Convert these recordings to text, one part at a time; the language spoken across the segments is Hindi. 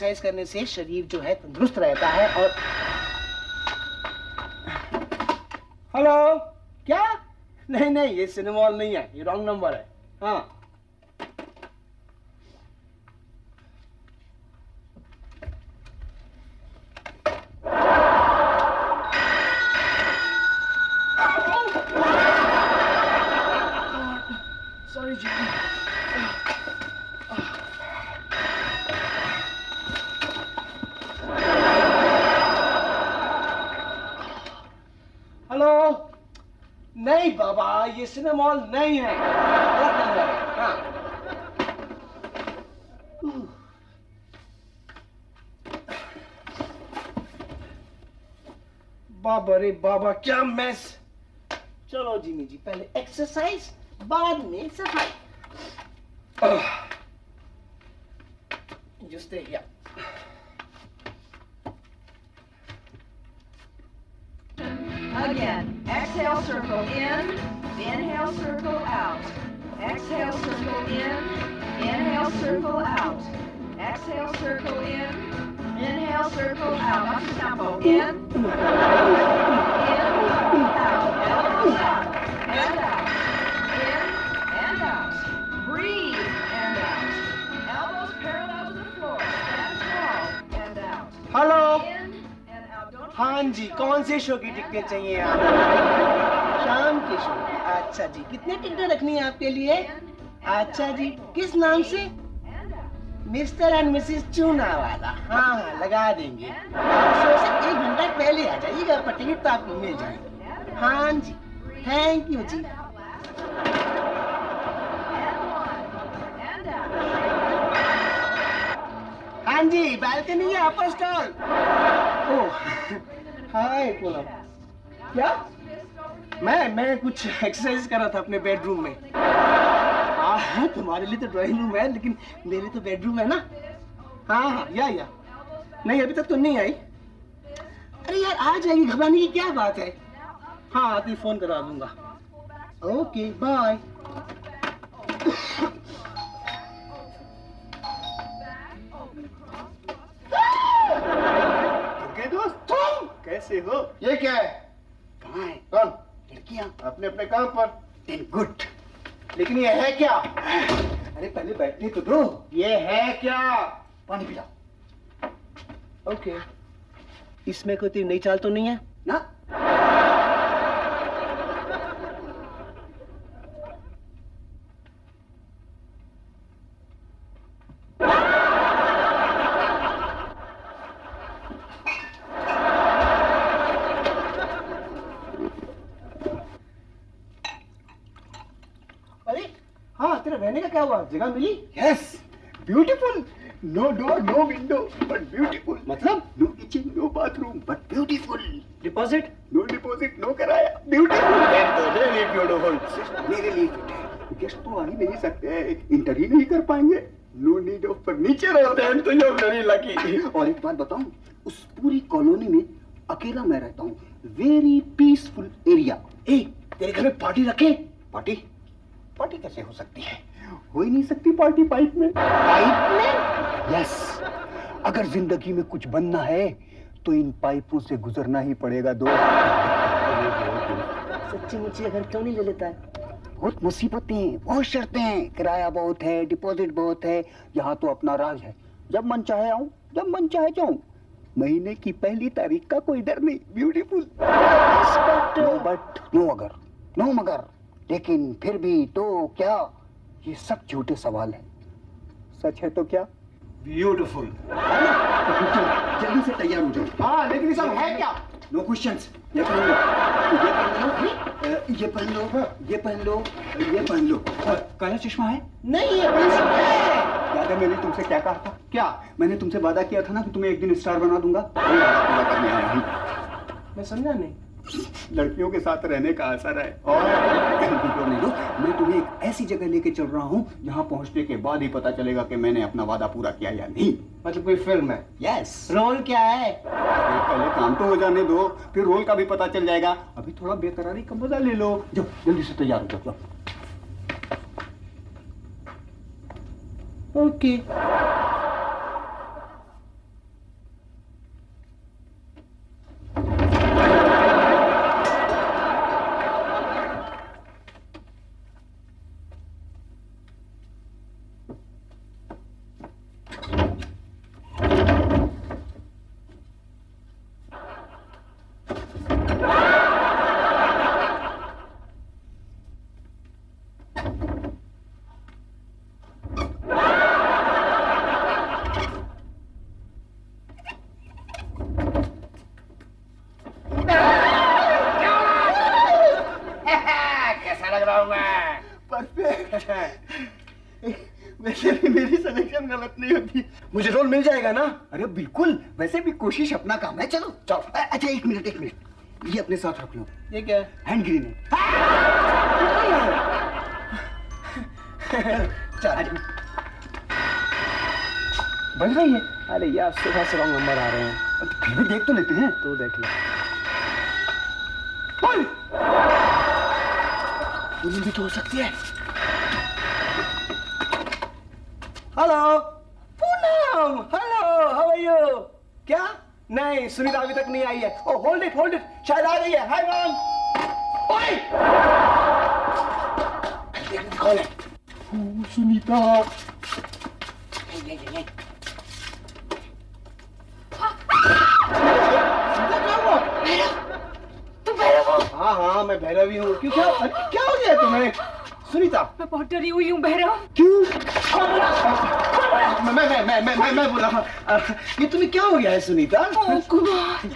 एक्सरसाइज करने से शरीर जो है तंदुरुस्त रहता है। और हेलो, क्या? नहीं नहीं, ये सिनेमॉल नहीं है, ये रॉन्ग नंबर है। हाँ सॉरी जी। हेलो, नहीं बाबा, ये सिनेमॉल नहीं है, गलत नंबर है। हाँ बाबा रे बाबा, क्या मैस। चलो जिमी जी, पहले एक्सरसाइज बाद में सफाई। You stay here. Again, exhale, circle in, inhale, circle out. Exhale, circle in, inhale, circle out. Exhale, circle in, inhale, circle out. Up to tempo. In, out, elbows up, and out. In, and out. Breathe, and out. Elbows parallel to the floor. Stand tall, and out. Hello, In, and out. Don't हाँ जी, कौन से शो की टिकटें चाहिए आपको? शाम के शो की। अच्छा जी, कितने टिकटें रखनी है आपके लिए? अच्छा जी, किस नाम से? मिस्टर एंड मिसेस चूना वाला। हाँ हाँ, लगा देंगे। आप शो से 1 घंटा पहले आ जाइएगा, पर टिकट तो आपको मिल जाएगी। हाँ जी, थैंक यू जी। हाँ जी, बालकनी या अपर स्टॉल? ओह, हाय पूनम। क्या? मैं कुछ एक्सरसाइज कर रहा था अपने बेडरूम में। हाँ, तुम्हारे लिए तो ड्राइंग रूम है, लेकिन मेरे तो बेडरूम है ना। हाँ हाँ, या नहीं, अभी तक तो नहीं आई। अरे यार, आ जाएगी, घबराने की क्या बात है। हाँ, आती फोन करा दूंगा। Okay bye. दोस्त, तुम कैसे हो? ये क्या है? कहाँ है? कौन? लड़कियाँ अपने अपने काम पर। गुड। लेकिन ये है क्या? अरे पहले बैठने तो दो। ये है क्या? पानी पिलाओ। ओके। इसमें कोई तेरी नई चाल तो नहीं है ना? अरे हाँ, तेरा रहने का क्या हुआ? जगह मिली? Yes, beautiful. No door, no window, but beautiful. मतलब? No kitchen, no bathroom, but beautiful. Deposit? No deposit, no किराया, ब्यूटीफुल। Really beautiful. मेरे लिए फिट है। गेस्ट तो आ ही नहीं सकते, इंटर ही नहीं कर पाएंगे। नो नीड ऑफ फर्नीचर होते हैं, तो you're very lucky। और एक बात बताऊं, उस पूरी कॉलोनी में अकेला मैं रहता हूँ। Very peaceful area. ए, तेरे घर में पार्टी रखे? पार्टी? पार्टी कैसे हो सकती है? हो ही नहीं सकती पार्टी पाइप में। पाइप में? यस, अगर जिंदगी में कुछ बनना है तो इन पाइपों से गुजरना ही पड़ेगा दोस्त। सच्ची मुच्ची घर क्यों नहीं ले लेता है? बहुत मुसीबतें, बहुत शर्तें, किराया बहुत है, डिपॉजिट बहुत है। यहाँ तो अपना राज है, जब मन चाहे आऊं, जब मन चाहे जाऊं। महीने की पहली तारीख का कोई डर नहीं। ब्यूटीफुल। नो बट, नो अगर, नो मगर, लेकिन फिर भी तो क्या, ये सब झूठे सवाल हैं। सच है तो क्या? ब्यूटीफुल। जल्दी से तैयार हो जाओ। हाँ, लेकिन ये सब है क्या? No questions. ये पहन लो, ये पहन लो, ये पहन लो, ये पहन लो। काला चश्मा है? नहीं, ये पेंसिल है। याद है मैंने तुमसे क्या कहा था? क्या? मैंने तुमसे वादा किया था ना कि तुम्हें एक दिन स्टार बना दूंगा। पूरा करने आया हूँ। मैं समझा नहीं। लड़कियों के साथ रहने का असर है। और नहीं लो, मैं तुम्हें एक ऐसी जगह लेके चल रहा हूँ जहाँ पहुँचने के बाद ही पता चलेगा कि मैंने अपना वादा पूरा किया या नहीं। मतलब कोई फिल्म है? यस। रोल क्या है? पहले काम तो हो जाने दो, फिर रोल का भी पता चल जाएगा। अभी थोड़ा बेकरारी का मजा ले लो। जाओ जल्दी से तैयार हो जाओ। ओके। लग रहा हूँ मैं? परफेक्ट। वैसे भी मेरी सिलेक्शन गलत नहीं होती, मुझे रोल मिल जाएगा ना? अरे बिल्कुल, वैसे भी कोशिश अपना काम है। चलो चलो। अच्छा एक मिनट, ये अपने साथ रख लो। ये क्या है? Hand grenade. चल। बज रही है? अरे यार सुबह से रॉन्ग नंबर आ रहे हैं। फिर भी देख तो लेते हैं। तो देख ले। पुलिस भी तो हो सकती है। Hello Poonam, hello, how are you? क्या? नहीं, सुनीता अभी तक नहीं आई है। ओह होल्ड इट, शायद आ गई है। Hi ma'am. ओए! देखो कौन है? सुनीता। हाँ मैं भैरवी हूँ। क्यों, क्या क्या हो गया तुम्हें? सुनीता, मैं बहुत डरी हुई हूँ भैरव। क्यों? मैं बोला। ये तुम्हें क्या हो गया है सुनीता? ओह कुमार,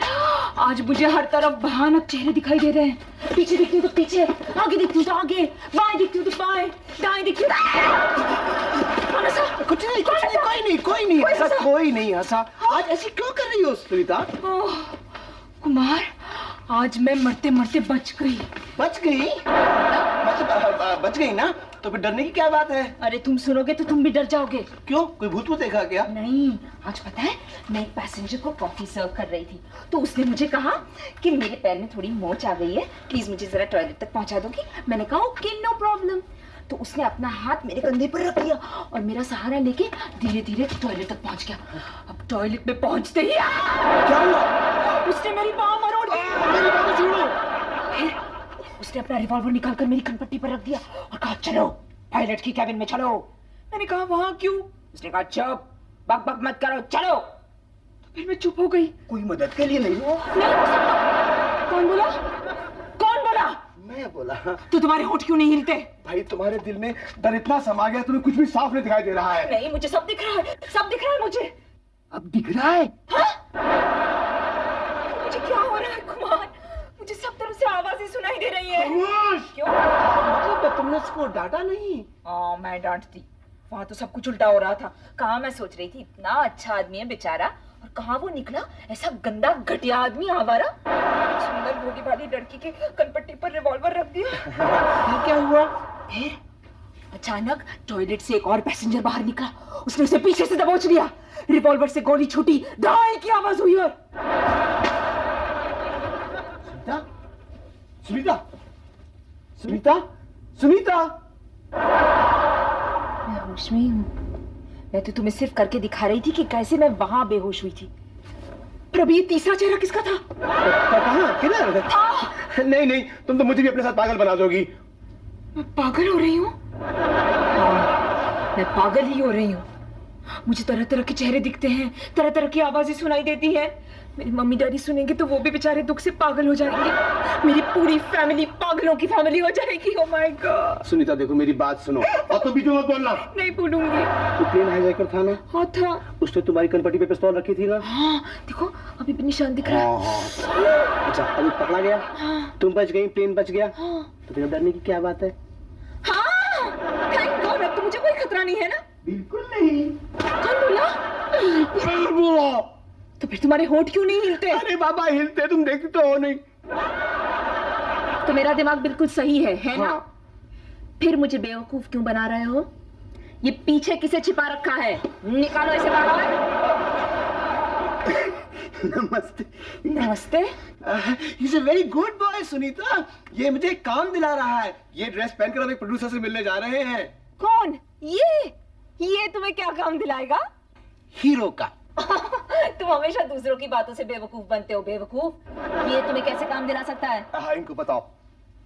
आज मुझे हर तरफ भयानक चेहरे दिखाई दे रहे हैं। पीछे दिखती हूँ तो पीछे, आगे दिखती हूँ तो आगे, बाएं दिखती हूँ तो बाएं, दाएं दिखती हूँ तो कुछ नहीं, कोई नहीं हंसा। आज ऐसी क्यों कर रही हो सुनीता? ओह कुमार, आज मैं मरते मरते बच गई। बच गई? मतलब बच गई ना? तो फिर डरने की क्या बात है? अरे तुम सुनोगे तो तुम भी डर जाओगे। क्यों, कोई भूत वूत देखा क्या? नहीं, आज पता है मैं एक पैसेंजर को कॉफी सर्व कर रही थी, तो उसने मुझे कहा कि मेरे पैर में थोड़ी मोच आ गई है, प्लीज मुझे जरा टॉयलेट तक पहुंचा दोगी? मैंने कहा ओके नो प्रॉब्लम। तो उसने अपना हाथ मेरे कंधे पर रख दिया और मेरा सहारा लेके धीरे धीरे टॉयलेट तक पहुंच गया। अब टॉयलेट में पहुंचते ही क्या हुआ? उसने मेरी बाँह मरोड़ दी। मेरी बात सुनो। फिर उसने अपना रिवॉल्वर निकालकर मेरी कनपट्टी पर रख दिया और कहा चलो पायलट की कैबिन में चलो। मैंने कहा वहां क्यों? उसने कहा चुप, बक बक मत करो, चलो। तो फिर मैं चुप हो गई। कोई मदद के लिए नहीं हो? नहीं हो सकता। कौन बोला? कौन बोला? मैं बोला। तो तुम्हारे होंठ क्यों नहीं हिलते? भाई तुम्हारे दिल में डर इतना समा गया, तुम्हें कुछ भी साफ नहीं दिखाई दे रहा है। नहीं, मुझे सब दिख रहा है, सब दिख रहा है मुझे। अब दिख रहा है? हाँ? मुझे क्या हो रहा है कुमार? मुझे सब तरफ से आवाजें सुनाई दे रही है। क्यों? मतलब तुमने उसको डांटा नहीं? हाँ मैं डांटती। वहां तो सब कुछ उल्टा हो रहा था। कहाँ मैं सोच रही थी इतना अच्छा आदमी है बेचारा, और कहाँ वो निकला ऐसा गंदा घटिया आदमी आवारा। सुंदर भोगी वाली लड़की के कनपट्टी पर रिवॉल्वर रख दिया। फिर क्या हुआ? फिर अचानक टॉयलेट से एक और पैसेंजर बाहर निकला, उसने उसे पीछे से दबोच लिया, रिवॉल्वर से गोली छूटी, दाई की आवाज हुई और सुनीता। मैं होश में ही हूँ। मैं तो तुम्हें सिर्फ करके दिखा रही थी कि कैसे मैं वहां बेहोश हुई थी। पर अभी ये तीसरा चेहरा किसका था? कहाँ? किधर? नहीं, तुम तो मुझे भी अपने साथ पागल बना दोगी। मैं पागल हो रही हूँ? हाँ, मैं पागल ही हो रही हूँ। मुझे तरह तरह के चेहरे दिखते हैं, तरह तरह की आवाजें सुनाई देती हैं। मेरी मम्मी डैडी सुनेंगे तो वो भी बेचारे दुख से पागल हो जाएंगे। मेरी पूरी फैमिली पागलों की फैमिली हो जाएगी। Oh my God. सुनीता देखो मेरी बात सुनो, और तो बीच में मत बोलना। नहीं बोलूंगी। तो प्लेन हाईजैकर था ना? हाँ था। उसने तुम्हारी कनपट्टी पे पिस्तौल रखी थी ना? हाँ देखो अभी भी निशान दिख रहा है। अच्छा अभी पकड़ा गया? हाँ। तुम बच गई, प्लेन बच गया? हाँ। तो फिर डरने की क्या बात है? हाँ थैंक गॉड, अब तो मुझे कोई खतरा नहीं है ना? बिल्कुल नहीं। कौन बोला? मैं बोला। तो फिर तुम्हारे होंठ क्यों नहीं हिलते? अरे बाबा हिलते, तुम देखती तो हो नहीं। तो मेरा दिमाग बिल्कुल सही है ना? हाँ। फिर मुझे बेवकूफ क्यों बना रहे हो? ये पीछे किसे छिपा रखा है? निकालो इसे बाहर। नमस्ते। नमस्ते। He's a very good boy Sunita. ये मुझे काम दिला रहा है। ये ड्रेस पहनकर हम एक प्रोड्यूसर से मिलने जा रहे हैं। कौन? ये तुम्हें क्या काम दिलाएगा? हीरो का। तुम हमेशा दूसरों की बातों से बेवकूफ बनते हो। बेवकूफ, ये तुम्हें कैसे काम दिला सकता है? हाँ इनको बताओ।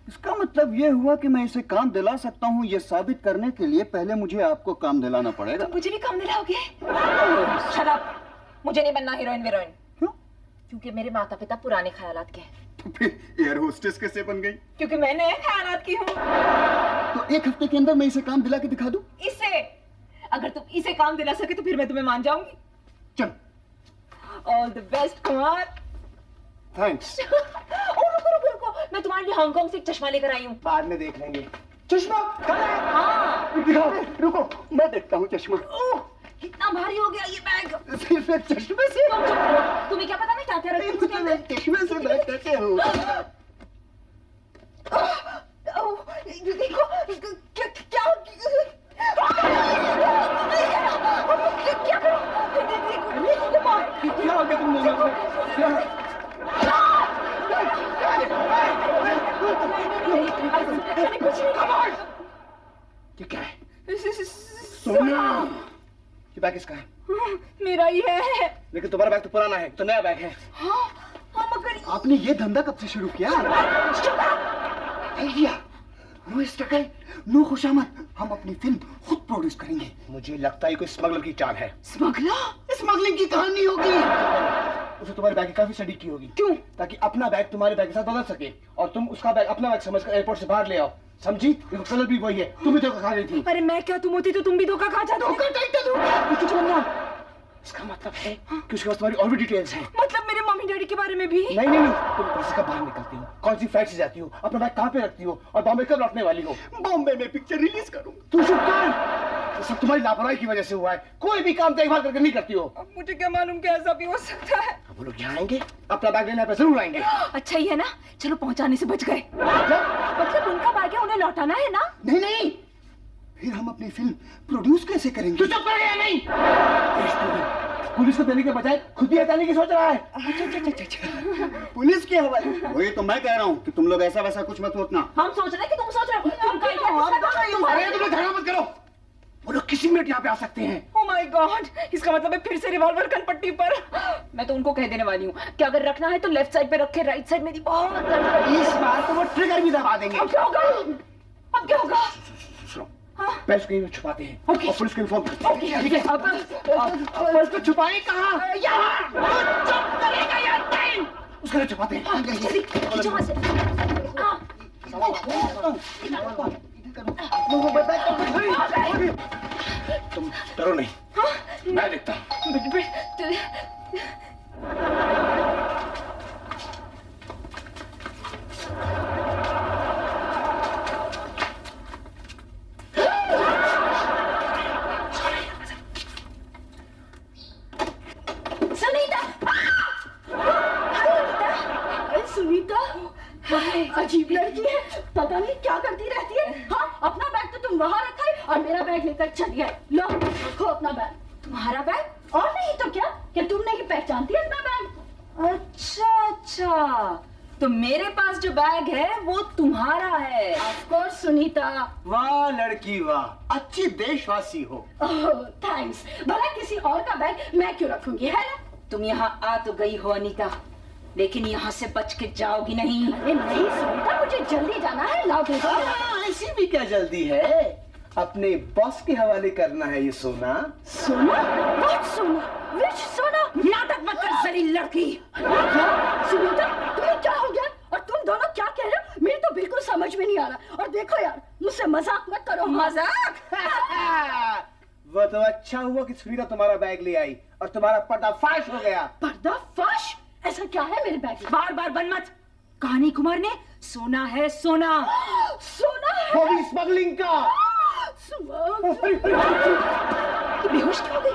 इसका मतलब ये हुआ कि मैं इसे काम दिला सकता हूँ, ये साबित करने के लिए पहले मुझे आपको काम दिलाना पड़ेगा। तुम मुझे भी काम दिलाओगे? शट अप, मुझे नहीं बनना हीरोइन वीरोइन। क्यों? क्योंकि मेरे माता पिता पुराने ख्यालात के हैं। तो फिर एयर होस्टेस कैसे बन गई? क्योंकि मैं नए ख्यालात की हूँ। तो एक हफ्ते के अंदर मैं इसे काम दिला के दिखा दूं? इसे? अगर तुम इसे काम दिला सके तो फिर मैं तुम्हें मान जाऊंगी। चल। All the best Kumar. Thanks. रुको रुको रुको, मैं तुम्हारे लिए हांगकांग से एक चश्मा लेकर आई हूँ। बाद में देख लेंगे। चश्मा कहाँ है? हाँ दिखाओ, रुको मैं देखता हूँ चश्मा। ओह कितना भारी हो गया ये बैग। सिर्फ एक चश्मे से? तुम चुप करो, तुम्हें क्या पता मैं क्या कह रही हूँ उसके अंदर? चश्मे से बैग कैसे हो? देखो क्या क्या क्या करो? क्या हो गया तुम दोनों को? कुछ नहीं। ये क्या है? सोना। ये बैग किसका है? मेरा ही है। लेकिन तुम्हारा बैग तो पुराना है, तो नया बैग है। हाँ मगर आपने ये धंधा कब से शुरू किया? आइडिया, नो स्ट्रगल, नो खुशामद। हम अपनी फिल्म खुद प्रोड्यूस करेंगे। मुझे लगता है कोई स्मगलर की चाल है। स्मगलर? स्मगलिंग की कहानी होगी। उसे तुम्हारे बैग की काफी स्टडी की होगी। क्यों? ताकि अपना बैग तुम्हारे बैग के साथ बदल सके और तुम उसका बैग अपना बैग समझकर एयरपोर्ट से बाहर ले आओ। समझी? देखो कलर भी वही है, तुम भी धोखा खा गई थी। अरे मैं क्या, तुम होती तो तुम भी धोखा खा जाते। धोखा टाइटल होगा। कुछ बनना। इसका मतलब है कि उसके पास तुम्हारी और भी डिटेल्स हैं। मतलब मेरे मम्मी डैडी के बारे में भी? नहीं नहीं नहीं, तुम कैसे कब बाहर निकलती हो, कौन सी फ्लाइट से जाती हो, अपना बैग कहाँ पे रखती हो और बॉम्बे कब लौटने वाली हो? बॉम्बे में पिक्चर रिलीज करूंगा। तू चुप कर। ये सब तुम्हारी लापरवाही की वजह से हुआ है। कोई भी काम देखभाल करके नहीं करती हो। अब मुझे क्या मालूम कि ऐसा भी हो सकता है। अब वो लोग यहाँ आएंगे, अपना बैग लेने पे जरूर आएंगे। अच्छा ही है ना, चलो पहुंचाने से बच गए। मतलब उनका बैग है, उन्हें लौटाना है ना? नहीं नहीं, फिर हम अपनी फिल्म प्रोड्यूस कैसे करेंगे? तू चुप कर गया नहीं? पुलिस को देने के बजाय खुद ही हटाने की सोच रहा है। अच्छा। पुलिस के हवाले? वही तो मैं कह रहा हूँ कि तुम लोग ऐसा वैसा कुछ मत सोचना। हम सोच रहे हैं कि तुम सोच रहे हो। अरे तुम लोग झगड़ा मत करो, वो लोग किसी मिनट यहाँ पे आ सकते हैं। Oh my God! इसका मतलब है फिर से रिवॉल्वर कनपट्टी पर। मैं तो उनको कह देने वाली हूँ कि अगर रखना है तो लेफ्ट साइड पे रखे, राइट साइड मेरी बहुत दर्द कर रही है। इस बार तो वो ट्रिगर भी दबा देंगे। अब क्या होगा? अब क्या होगा? सुनो, हाँ? पर्स कहीं छुपाते हैं Okay. और पुलिस को इन्फॉर्म करते हैं। Okay, ठीक है। अब पर्स को छुपाए कहाँ? यहाँ। चुप करेगा यार टाइम। उसके लिए छुपाते हैं। जल्दी खींचो वहाँ से। हाँ। तुम डरो नहीं, मैं देखता हूँ। अजीब लड़की है, पता नहीं क्या करती रहती है। हाँ, अपना बैग तो तुम वहाँ रखा है और मेरा बैग लेकर चल गए। लो रखो अपना बैग। तुम्हारा बैग? और नहीं तो क्या तुम नहीं पहचानती है अपना बैग? अच्छा, तो मेरे पास जो बैग है वो तुम्हारा है। Of course Sunita. वाह लड़की वाह, अच्छी देशवासी हो। थैंक्स। भला किसी और का बैग मैं क्यों रखूंगी, है ना? तुम यहाँ आ तो गई हो अनीता, लेकिन यहाँ से बच के जाओगी नहीं। अरे नहीं सुनीता, मुझे जल्दी जाना है। लाओ दे दो। ऐसी भी क्या जल्दी है, अपने बॉस के हवाले करना है ये सोना। सोना? What सोना? Which सोना? नाटक मत कर जलील लड़की। सुनीता, तुम्हें क्या हो गया? और तुम दोनों क्या कह रहे हो? मेरी तो बिल्कुल समझ में नहीं आ रहा। और देखो यार, मुझसे मजाक मत करो। मजाक? वो तो अच्छा हुआ कि सुनीता तुम्हारा बैग ले आई और तुम्हारा पर्दाफाश हो गया। पर्दाफाश? ऐसा क्या है मेरे बैग में? बार बार बन मत। कहानी कुमार ने सोना है, सोना। सोना है? वो भी स्मगलिंग का। बेहोश क्यों हो गई?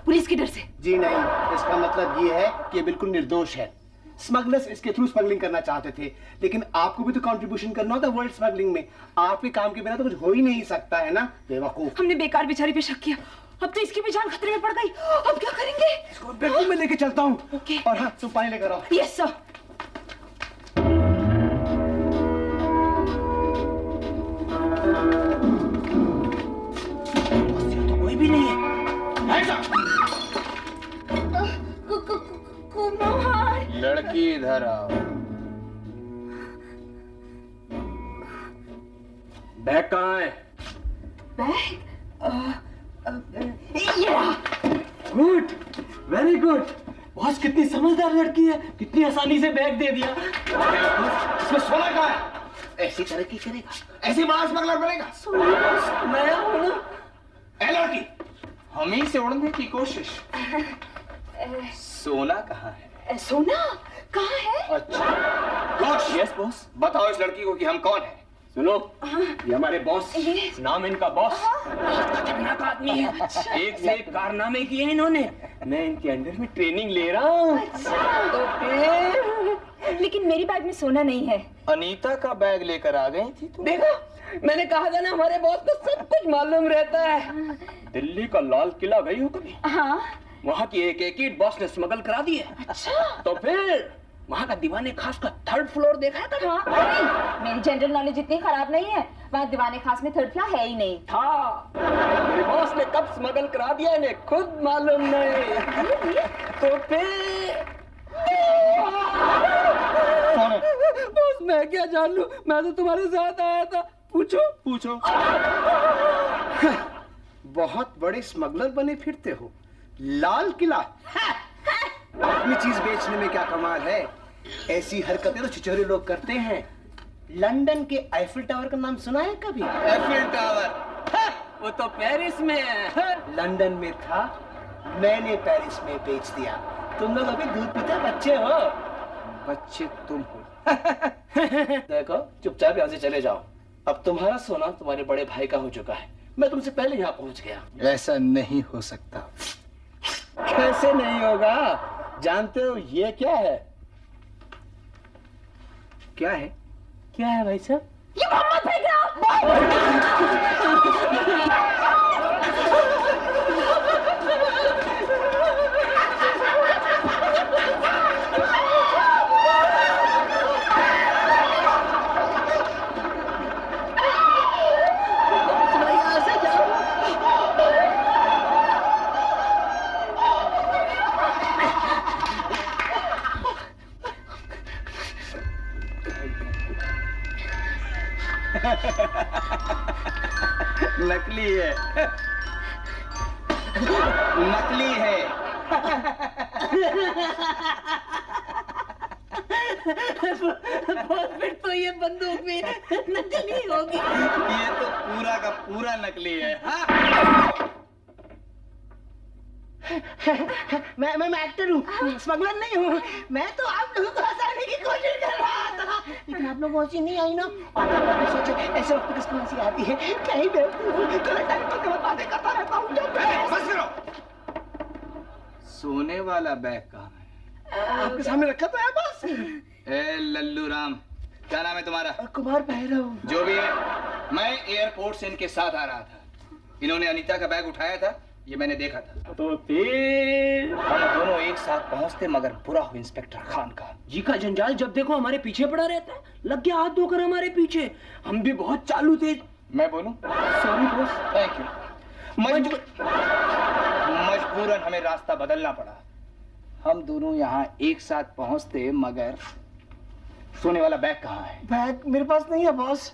पुलिस के डर से? जी नहीं, इसका मतलब ये है कि ये बिल्कुल निर्दोष है। स्मगलर्स इसके थ्रू स्मगलिंग करना चाहते थे, लेकिन आपको भी तो कंट्रीब्यूशन करना होता है वर्ल्ड स्मगलिंग में। आपके काम के बिना तो कुछ हो ही नहीं सकता है ना, बेवकूफ। हमने बेकार बेचारी पे शक किया, अब तो इसकी भी जान खतरे में पड़ गई। अब क्या करेंगे? इसको बेडरूम में लेके चलता हूँ। ओके। और हाँ, तुम पानी लेकर आओ। Yes sir. तो कोई भी नहीं है। कुमार। लड़की इधर आओ। बैग कहाँ है? बैग? ये रहा। Good, very good. बॉस कितनी समझदार लड़की है, कितनी आसानी से बैग दे दिया। इसमें सोना कहाँ है? ऐसी तरक्की करेगा, ऐसी बड़ा स्मगलर बनेगा। मैं हूं ना। ए लड़की, हम ही से उड़ने की कोशिश। सोना कहाँ है? सोना? कहाँ है? अच्छा यस बॉस, बताओ इस लड़की को कि हम कौन हैं। सुनो, ये हमारे बॉस, नाम इनका बॉस, खतरनाक आदमी है। एक से एक कारनामे किए हैं इन्होंने। मैं इनके अंडर में ट्रेनिंग ले रहा हूँ। तो फिर लेकिन मेरी बैग में सोना नहीं है। अनीता का बैग लेकर आ गई थी तुम। देखा, मैंने कहा था ना हमारे बॉस को सब कुछ मालूम रहता है। दिल्ली का लाल किला गई हो कभी? हाँ। वहाँ की एक ईंट बॉस ने स्मगल करा दी है। अच्छा। तो फिर वहाँ का दीवाने खास का 3rd फ्लोर देखा है कभी? हाँ, नहीं, मेरी जनरल नॉलेज इतनी खराब नहीं है। वहाँ दीवाने खास में 3rd फ्लोर है ही नहीं। था, मेरे बॉस ने कब स्मगल करा दिया इन्हें खुद मालूम नहीं। तो फिर बॉस मैं क्या जान लूं, मैं तो तुम्हारे साथ आया था। पूछो। बहुत बड़े स्मगलर बने फिरते हो। लाल किला, अपनी चीज बेचने में क्या कमाल है। ऐसी हरकतें तो छिछोरे लोग करते हैं। लंदन के आईफिल टावर का नाम सुना है कभी? एफिल टावर, वो तो पेरिस में है। लंदन में था, मैंने पेरिस में बेच दिया। तुम लोग अभी दूध पीते बच्चे हो। बच्चे तुम हो। देखो, चुपचाप यहाँ से चले जाओ। अब तुम्हारा सोना तुम्हारे बड़े भाई का हो चुका है। मैं तुमसे पहले यहाँ पहुंच गया। ऐसा नहीं हो सकता। कैसे नहीं होगा? जानते हो ये क्या है? क्या है? क्या है भाई साहब? ये मोहम्मद फेंक रहा। नकली है। नकली है। फिर तो ये बंदूक भी नकली होगी। ये तो पूरा का पूरा नकली है। हाँ? मैं एक्टर हूँ, स्मगलर नहीं हूँ। मैं तो आप लोगों को हंसाने की कोशिश कर रहा था, लेकिन आप लोग हंसी नहीं आई ना। और मैंने सोचा ऐसे वक्त किसको हंसी आती है। कहीं गलत टाइम पर गलत बातें करता रहता हूँ। बस करो। सोने वाला बैग कहाँ है? आपके सामने रखा तो है बस। ए लल्लू राम, क्या नाम है तुम्हारा? कुमार भैरव। जो भी है, मैं एयरपोर्ट से इनके साथ आ रहा था। इन्होंने अनीता का बैग उठाया था, ये मैंने देखा था। तो फिर हम दोनों एक साथ पहुंचते, मगर बुरा हो इंस्पेक्टर खान का। जी का जंजाल जब देखो हमारे पीछे पड़ा रहता है। लग गया हाथ धोकर हमारे पीछे। हम भी बहुत चालू थे। मैं बोलूं? Sorry boss. Thank you. मजबूरन हमें रास्ता बदलना पड़ा। हम दोनों यहाँ एक साथ पहुंचते, मगर सोने वाला बैग कहाँ है? बैग मेरे पास नहीं है बॉस।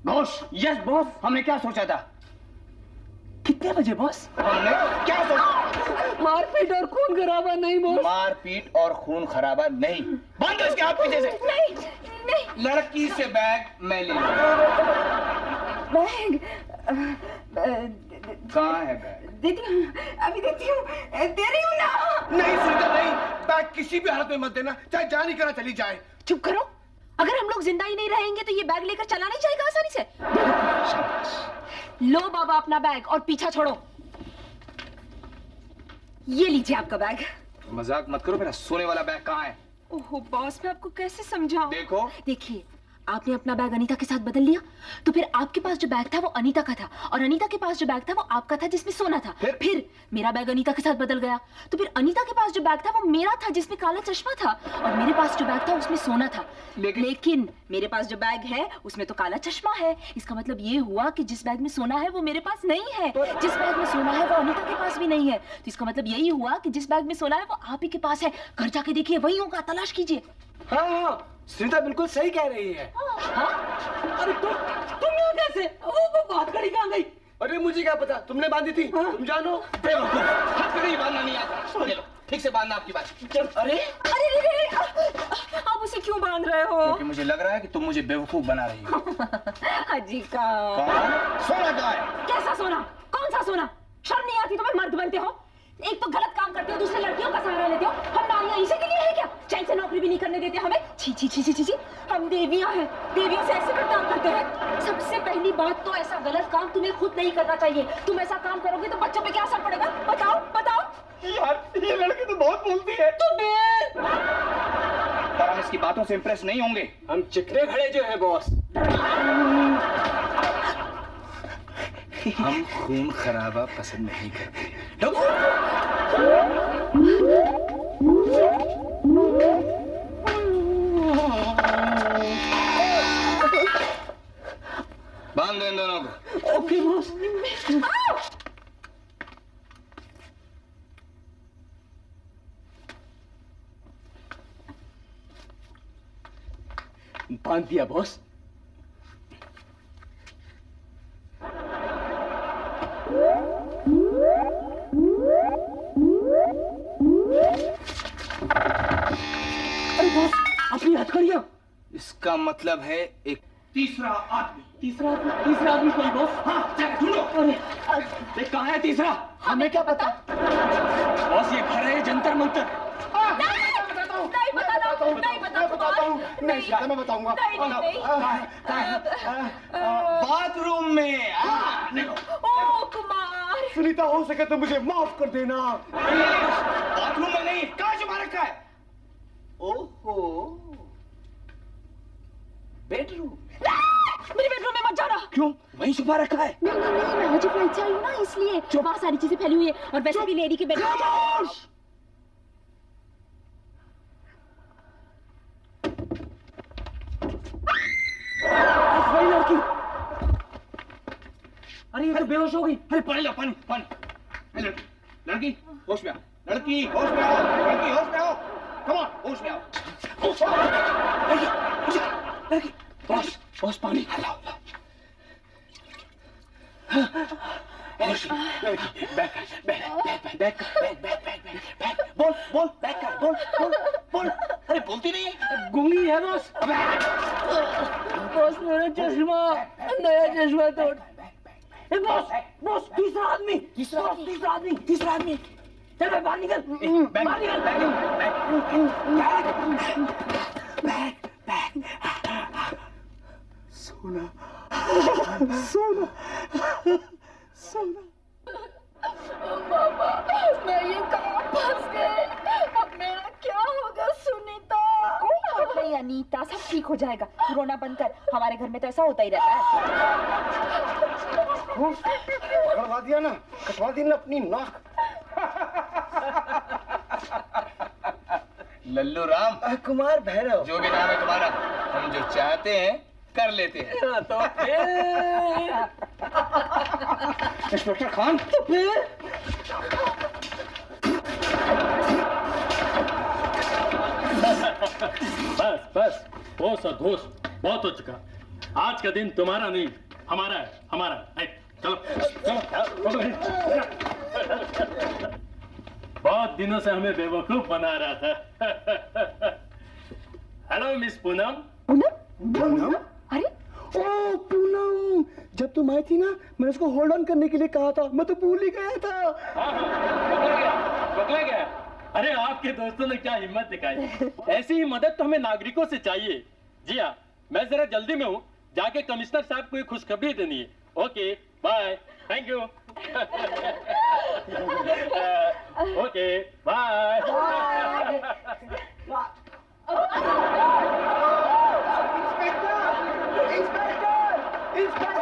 घोष। Yes boss. हमने क्या सोचा था? कितने बजे बॉस? हमने क्या सोचा? मारपीट और खून खराबा नहीं बॉस। मारपीट और खून खराबा नहीं। बंद हो इसके हाथ पीछे से। नहीं। लड़की से बैग मैं ले लूंगा। बैग कहाँ है बैग? देती हूँ, अभी देती हूँ, दे रही हूँ ना। नहीं सुनता नहीं, बैग किसी भी हालत में मत देना, चाहे जान ही करा चली जाए। चुप करो। अगर हम लोग जिंदा ही नहीं रहेंगे तो ये बैग लेकर चला नहीं जाएगा आसानी से। लो बाबा अपना बैग और पीछा छोड़ो। ये लीजिए आपका बैग। मजाक मत करो, मेरा सोने वाला बैग कहाँ है? ओहो बॉस, मैं आपको कैसे समझाऊं? देखो। देखिए, आपने अपना बैग अनीता के साथ बदल लिया, तो फिर आपके पास जो बैग था वो अनीता का था, और अनीता के पास जो बैग था वो आपका था जिसमें सोना था। फिर मेरा बैग अनीता के साथ बदल गया, तो फिर अनीता के पास जो बैग था वो मेरा था जिसमें काला चश्मा था, और मेरे पास जो बैग था उसमें सोना था। लेकिन मेरे पास जो बैग है उसमें तो काला चश्मा है। इसका मतलब ये हुआ कि जिस बैग में सोना है वो मेरे पास नहीं है, जिस बैग में सोना है वो अनीता के पास भी नहीं है। तो इसका मतलब यही हुआ कि जिस बैग में सोना है वो आप ही के पास है। घर जाके देखिए, वही होगा, तलाश कीजिए। हाँ, सुनीता बिल्कुल सही कह रही है। हाँ? अरे तुम यहाँ कैसे? वो हथकड़ी कहाँ गई? अरे मुझे क्या पता, तुमने बांधी थी। तुम जानो। बेवकूफ, हथकड़ी बांधना नहीं आता। ले लो, ठीक से बांधना आपकी बात। अरे आप उसे क्यों बांध रहे हो? क्योंकि मुझे लग रहा है कि तुम मुझे बेवकूफ बना रही हो। हाजी का सोना कहाँ है? कैसा सोना? कौन सा सोना? शर्म नहीं आती तुम्हें? मर्द बनते हो। एक तो गलत काम करते हो, दूसरे लड़कियों का सहारा लेते हो। हम नारियां इसी के लिए है क्या? चैन से नौकरी भी नहीं करने देते हमें। छी छी छी छी छी छी। हम देवियां हैं, देवियों से ऐसे काम करते हैं। सबसे पहली बात तो ऐसा गलत काम तुम्हें खुद नहीं करना चाहिए। तुम ऐसा काम करोगे तो बच्चों पे क्या असर पड़ेगा? बताओ बताओ। यार ये लड़की तो बहुत बोलती है। तो पर हम इसकी बातों से इम्प्रेस नहीं होंगे। हम चिकने खड़े जो है बॉस। हम खून खराबा पसंद नहीं करते। बांध दो इन दोनों को। Okay boss. बांध दिया बॉस। अरे बॉस अपनी हथकड़ियां। इसका मतलब है एक तीसरा आदमी। तीसरा आदमी कौन बॉस? हाँ, चलो ढूंढो। देख कहाँ है तीसरा? हमें क्या पता? बॉस ये घर है जंतर मंतर। नहीं मैं बताऊंगा। बाथरूम में। ओ कुमार, सुनीता हो सके तो मुझे माफ कर देना। बाथरूम में नहीं, कहाँ छुपा रखा है? ओहो, बेडरूम। मेरे बेडरूम में मत जाना। क्यों? वहीं छुपा रखा है। नहीं नहीं नहीं, मैं आज फ्लाइट से आई हूँ ना, इसलिए वहाँ सारी चीजें फैली हुई है। और वैसे भी लेडी के बेडरूम। वही लड़की। अरे ये तो बेहोश हो गई। अरे पानी लो, पानी पानी। लड़की होश में आओ। लड़की होश में आओ। लड़की होश में आओ। कम ऑन, होश में आओ। लड़की बॉस बॉस पानी। लाओ। बोल बैक कर, बोल। अरे बोलती नहीं है। गूंगी है बॉस। बॉस मेरा चश्मा, नया चश्मा तोड़। बॉस तीसरा आदमी। चल बाहर निकल। सोना। बाबा, मैं ये कहाँ फंस गई? अब मेरा क्या होगा सुनीता? कोई बात नहीं अनीता, सब ठीक हो जाएगा। रोना बंद कर, हमारे घर में तो ऐसा होता ही रहता है। पकड़वा दिया ना, कटवा दी ना अपनी नाक। लल्लू राम, कुमार भैरव। जो भी नाम है तुम्हारा, हम जो चाहते हैं कर लेते हैं। तो इंस्पेक्टर खान, बस होश और घोष बहुत हो चुका। आज का दिन तुम्हारा नहीं, हमारा है। चलो। बहुत दिनों से हमें बेवकूफ बना रहा था। Hello miss Poonam. पूनम? अरे ओ पूनम, जब तुम आई थी ना, मैंने उसको होल्ड ऑन करने के लिए कहा था, मैं तो भूल ही गया था। पकड़ा गया। अरे आपके दोस्तों ने क्या हिम्मत दिखाई। ऐसी ही मदद तो हमें नागरिकों से चाहिए। जी हाँ, मैं जरा जल्दी में हूँ, जाके कमिश्नर साहब को एक खुशखबरी देनी है। Okay bye, thank you. Okay bye. Inspector!